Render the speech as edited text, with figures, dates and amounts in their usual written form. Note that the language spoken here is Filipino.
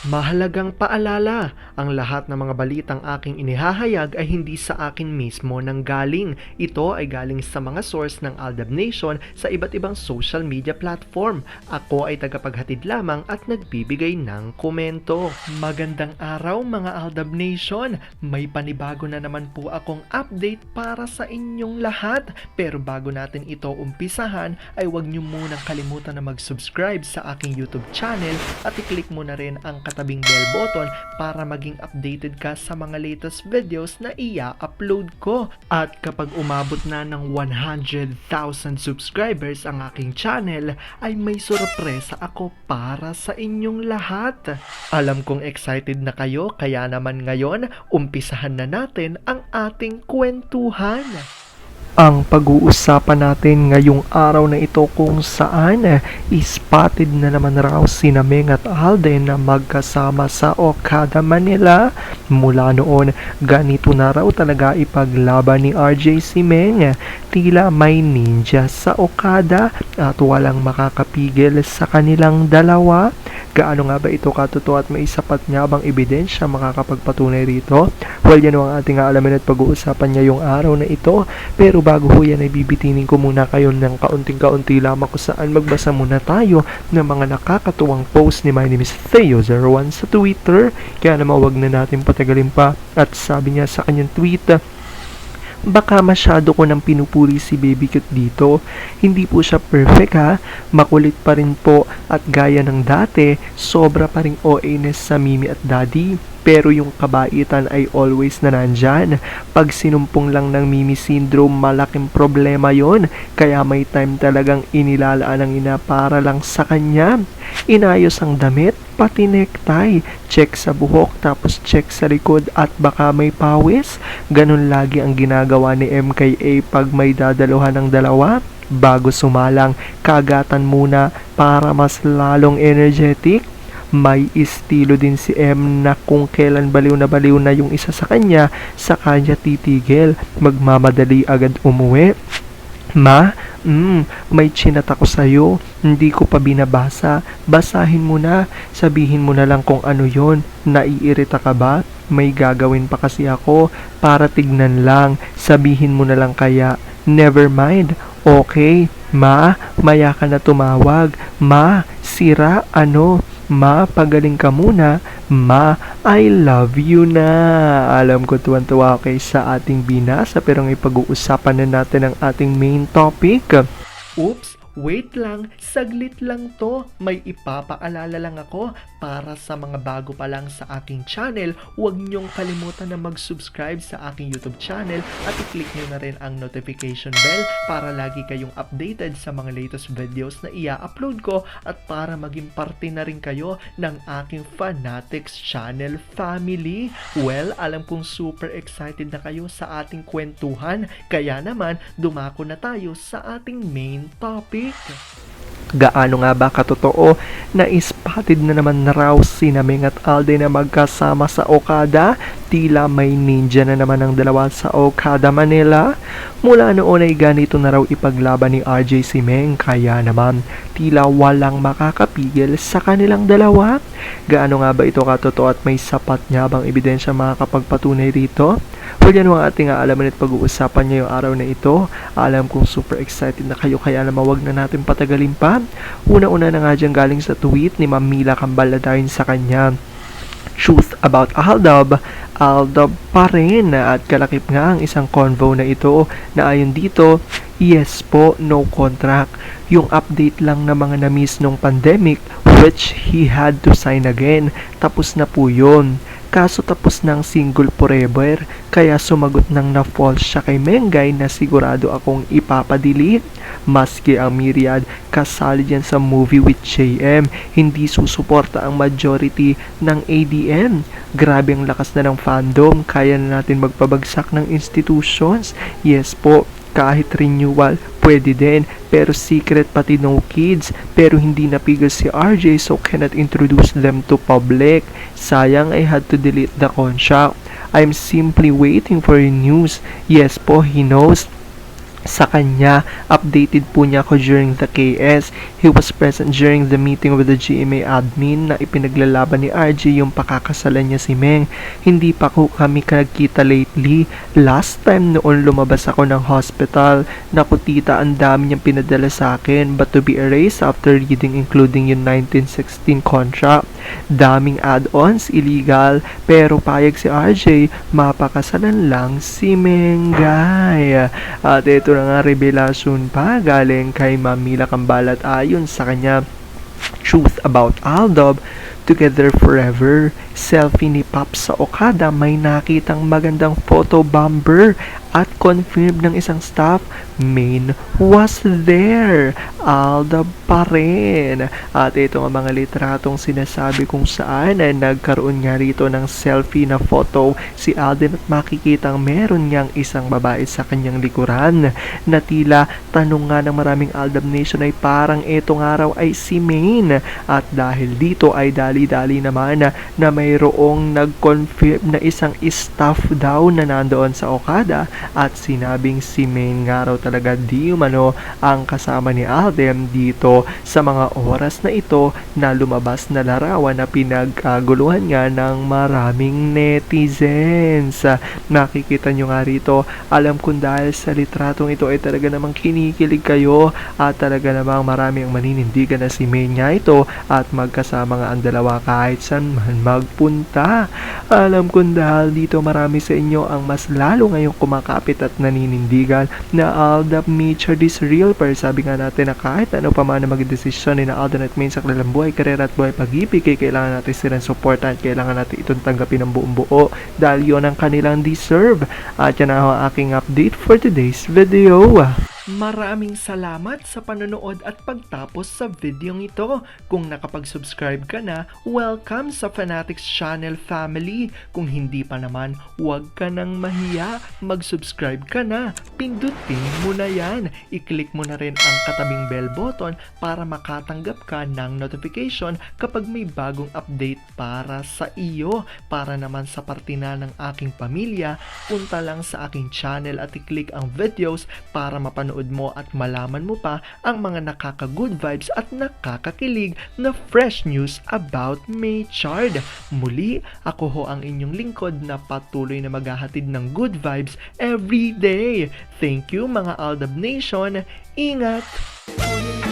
Mahalagang paalala, ang lahat ng mga balitang aking inihahayag ay hindi sa akin mismo nanggaling. Ito ay galing sa mga source ng Aldab Nation sa iba't ibang social media platform. Ako ay tagapaghatid lamang at nagbibigay ng komento. Magandang araw mga Aldab Nation! May panibago na naman po akong update para sa inyong lahat. Pero bago natin ito umpisahan ay huwag niyo munang kalimutan na mag-subscribe sa aking YouTube channel at i-click mo na rin ang katabing bell button para maging updated ka sa mga latest videos na ia-upload ko. At kapag umabot na ng 100,000 subscribers ang aking channel, ay may sorpresa ako para sa inyong lahat. Alam kong excited na kayo, kaya naman ngayon, umpisahan na natin ang ating kwentuhan. Ang pag-uusapan natin ngayong araw na ito kung saan spotted na naman raw sina Meng at Alden na magkasama sa Okada, Manila. Mula noon, ganito na raw talaga ipaglaban ni RJ si Meng. Tila may ninja sa Okada at walang makakapigil sa kanilang dalawa. Gaano nga ba ito katotoo at may sapat nga bang ebidensya makakapagpatunay rito? Well, yan ang ating aalamin at pag-uusapan ngayong araw na ito. Pero bago ho yan ay bibitinin ko muna kayo ng kaunting-kaunti lamang kung saan magbasa muna tayo ng mga nakakatuwang post ni My Name is Theo01 sa Twitter. Kaya naman wag na natin patagalin pa. At sabi niya sa kanyang tweet, baka masyado ko nang pinupuri si Baby Cute dito. Hindi po siya perfect ha. Makulit pa rin po at gaya ng dati, sobra pa ring OA-ness sa Mimi at Daddy. Pero yung kabaitan ay always na nandyan. Pag sinumpong lang ng Mimi syndrome, malaking problema yon. Kaya may time talagang inilalaan ang ina para lang sa kanya. Inayos ang damit, pati necktie. Check sa buhok, tapos check sa likod at baka may pawis. Ganun lagi ang ginagawa ni MKA pag may dadaluhan ng dalawa. Bago sumalang, kagatan muna para mas lalong energetic. May estilo din si M na kung kailan baliw na yung isa sa kanya titigil. Magmamadali agad umuwi. Ma, may chinat ako sa'yo. Hindi ko pa binabasa. Basahin mo na. Sabihin mo na lang kung ano yon. Naiirita ka ba? May gagawin pa kasi ako para tignan lang. Sabihin mo na lang kaya. Never mind. Okay, ma, maya ka na tumawag. Ma, sira ano? Ma, pagaling ka muna. Ma, I love you na. Alam ko tuwan-tuwa kay sa ating binasa pero ngayon pag-uusapan na natin ang ating main topic. Oops! Wait lang, saglit lang to. May ipapaalala lang ako para sa mga bago pa lang sa aking channel. Huwag niyong kalimutan na mag-subscribe sa aking YouTube channel at i-click niyo na rin ang notification bell para lagi kayong updated sa mga latest videos na ia-upload ko at para maging parte na rin kayo ng aking Fanatics channel family. Well, alam kong super excited na kayo sa ating kwentuhan, kaya naman dumako na tayo sa ating main topic. Gaano nga ba katotoo na spotted na naman raw sina Meng at Alden na magkasama sa Okada? Tila may ninja na naman ang dalawa sa Okada, Manila. Mula noon ay ganito na raw ipaglaban ni RJ si Meng, kaya naman tila walang makakapigil sa kanilang dalawa. Gaano nga ba ito katotoo at may sapat nga bang ebidensya makakapagpatunay rito? Well, yan ang ating aalaman at pag-uusapan ngayong araw na ito. Alam kong super excited na kayo kaya naman wag na natin patagalin pa. Una-una na nga dyan galing sa tweet ni Ma'am Mila Cambala dahil sa kanya. Truth about Aldab, Aldab pa rin at kalakip nga ang isang convo na ito na ayon dito, yes po, no contract. Yung update lang na mga na-miss nung pandemic which he had to sign again. Tapos na po yun. Kaso tapos ng single forever, kaya sumagot ng na-false siya kay Mengay na sigurado akong ipapadili. Maski ang Myriad kasali dyan sa movie with JM, hindi susuporta ang majority ng ADM. Grabe ang lakas na ng fandom, kaya na natin magpabagsak ng institutions. Yes po, kahit renewal, pwede din, pero secret pati no kids, pero hindi napigil si RJ so cannot introduce them to public. Sayang, I had to delete the contract. I'm simply waiting for news. Yes po, he knows. sa kanya. Updated po niya ako during the KS. He was present during the meeting with the GMA admin na ipinaglalaban ni RJ yung pakakasalan niya si Meng. Hindi pa ko kami nagkita lately. Last time noon lumabas ako ng hospital. Naku tita, ang dami niyang pinadala sa akin, but to be erased after reading including yung 1916 contract. Daming add-ons, illegal, pero payag si RJ, mapakasalan lang si Mengay. At ito na nga, revelasyon pa galing kay Ma'am Mila Cambalat ayon sa kanya. Truth about Aldab, together forever. Selfie ni Pops sa Okada, may nakitang magandang photo bomber at confirmed ng isang staff, Main was there. Aldab pa rin. At ito ang mga litratong sinasabi kung saan ay nagkaroon nga rito ng selfie na photo si Alden at makikitang meron niyang isang babae sa kanyang likuran na tila tanong nga ng maraming Aldab Nation ay parang etong araw ay si Main. At dahil dito ay dali-dali naman na mayroong nag-confirm na isang staff daw na nandoon sa Okada at sinabing si Main nga raw talaga di umano ang kasama ni Alden dito sa mga oras na ito na lumabas na larawan na pinagkaguluhan nga ng maraming netizens. Nakikita nyo nga rito, alam kong dahil sa litratong ito ay talaga namang kinikilig kayo at talaga namang marami ang maninindigan na si Main nga ito at magkasama nga ang dalawa kahit saan man magpunta. Alam kong dahil dito marami sa inyo ang mas lalo ngayong kumakapit at naninindigan na Aldab nature is real, pero sabi nga natin na kahit ano pa man na magdesisyon ni na Alden at Main sa kanilang buhay, karera at buhay pag-ibig, kailangan natin silang supportan, kailangan natin itong tanggapin ng buong buo dahil yun ang kanilang deserve. At yan ang aking update for today's video. Maraming salamat sa panonood at pagtapos sa videong ito. Kung nakapag-subscribe ka na, welcome sa Fanatics Channel family. Kung hindi pa naman, huwag ka nang mahiya. Mag-subscribe ka na. Pindutin mo na yan. I-click mo na rin ang katabing bell button para makatanggap ka ng notification kapag may bagong update para sa iyo. Para naman sa parte na ng aking pamilya, punta lang sa aking channel at i-click ang videos para mapanood mo at malaman mo pa ang mga nakaka-good vibes at nakakakilig na fresh news about Maychard. Muli, ako ho ang inyong lingkod na patuloy na maghahatid ng good vibes every day. Thank you mga Aldab Nation. Ingat!